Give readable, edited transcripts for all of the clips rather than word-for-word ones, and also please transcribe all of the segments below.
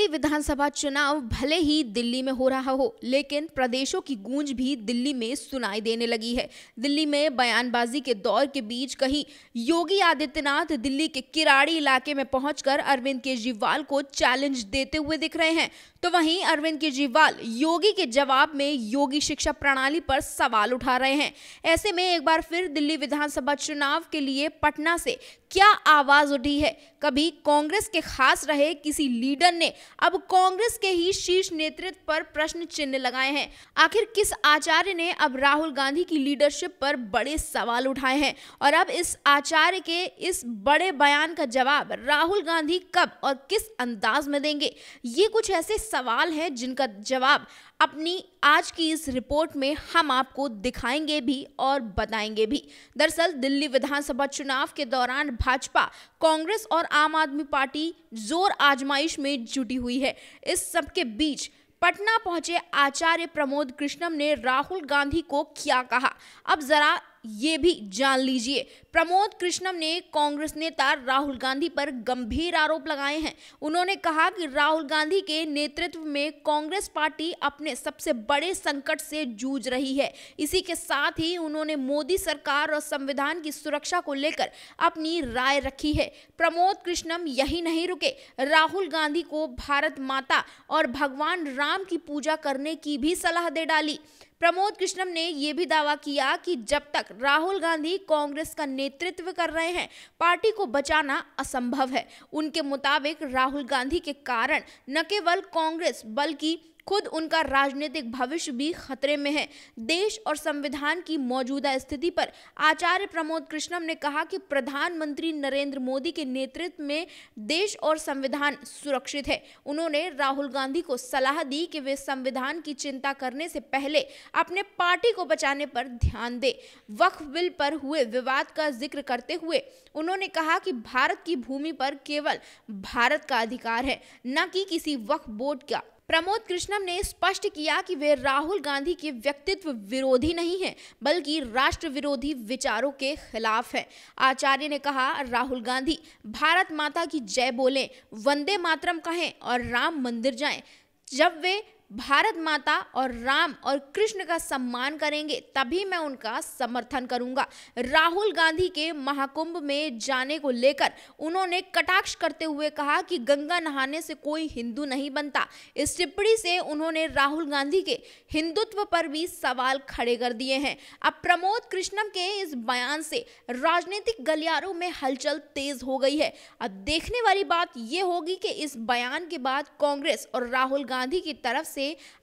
दिल्ली विधानसभा चुनाव भले ही दिल्ली में हो रहा हो, लेकिन प्रदेशों की गूंज भी दिल्ली में सुनाई देने लगी है। दिल्ली में बयानबाजी के दौर के बीच कहीं योगी आदित्यनाथ दिल्ली के किराड़ी इलाके में पहुंचकर अरविंद केजरीवाल को चैलेंज देते हुए दिख रहे हैं, तो वहीं अरविंद केजरीवाल योगी के जवाब में योगी शिक्षा प्रणाली पर सवाल उठा रहे हैं। ऐसे में एक बार फिर दिल्ली विधानसभा चुनाव के लिए पटना से क्या आवाज उठी है। कभी कांग्रेस के खास रहे किसी लीडर ने अब कांग्रेस के ही शीर्ष नेतृत्व पर प्रश्न चिन्ह लगाए हैं। आखिर किस आचार्य ने अब राहुल गांधी की लीडरशिप पर बड़े सवाल उठाए हैं, और अब इस आचार्य के इस बड़े बयान का जवाब राहुल गांधी कब और किस अंदाज में देंगे? ये कुछ ऐसे सवाल हैं जिनका जवाब अपनी आज की इस रिपोर्ट में हम आपको दिखाएंगे भी और बताएंगे भी। दरअसल दिल्ली विधानसभा चुनाव के दौरान भाजपा, कांग्रेस और आम आदमी पार्टी जोर आजमाइश में जुटी हुई है। इस सब के बीच पटना पहुंचे आचार्य प्रमोद कृष्णम ने राहुल गांधी को क्या कहा, अब जरा ये भी जान लीजिए। प्रमोद कृष्णम ने कांग्रेस नेता राहुल गांधी पर गंभीर आरोप लगाए हैं। उन्होंने कहा कि राहुल गांधी के नेतृत्व में कांग्रेस पार्टी अपने सबसे बड़े संकट से जूझ रही है। इसी के साथ ही उन्होंने मोदी सरकार और संविधान की सुरक्षा को लेकर अपनी राय रखी है। प्रमोद कृष्णम यही नहीं रुके, राहुल गांधी को भारत माता और भगवान राम की पूजा करने की भी सलाह दे डाली। प्रमोद कृष्णम ने यह भी दावा किया कि जब तक राहुल गांधी कांग्रेस का नेतृत्व कर रहे हैं, पार्टी को बचाना असंभव है। उनके मुताबिक राहुल गांधी के कारण न केवल कांग्रेस बल्कि खुद उनका राजनीतिक भविष्य भी खतरे में है। देश और संविधान की मौजूदा स्थिति पर आचार्य प्रमोद कृष्णम ने कहा कि प्रधानमंत्री नरेंद्र मोदी के नेतृत्व में देश और संविधान सुरक्षित है। उन्होंने राहुल गांधी को सलाह दी कि वे संविधान की चिंता करने से पहले अपने पार्टी को बचाने पर ध्यान दें। वक्फ बिल पर हुए विवाद का जिक्र करते हुए उन्होंने कहा कि भारत की भूमि पर केवल भारत का अधिकार है, न कि किसी वक्फ बोर्ड का। प्रमोद कृष्णम ने स्पष्ट किया कि वे राहुल गांधी के व्यक्तित्व विरोधी नहीं हैं, बल्कि राष्ट्र विरोधी विचारों के खिलाफ हैं। आचार्य ने कहा, राहुल गांधी भारत माता की जय बोलें, वंदे मातरम कहें और राम मंदिर जाएं। जब वे भारत माता और राम और कृष्ण का सम्मान करेंगे तभी मैं उनका समर्थन करूंगा। राहुल गांधी के महाकुंभ में जाने को लेकर उन्होंने कटाक्ष करते हुए कहा कि गंगा नहाने से कोई हिंदू नहीं बनता। इस टिप्पणी से उन्होंने राहुल गांधी के हिंदुत्व पर भी सवाल खड़े कर दिए हैं। अब प्रमोद कृष्णम के इस बयान से राजनीतिक गलियारों में हलचल तेज हो गई है। अब देखने वाली बात यह होगी कि इस बयान के बाद कांग्रेस और राहुल गांधी की तरफ से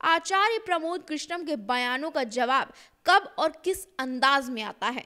आचार्य प्रमोद कृष्णम के बयानों का जवाब कब और किस अंदाज में आता है।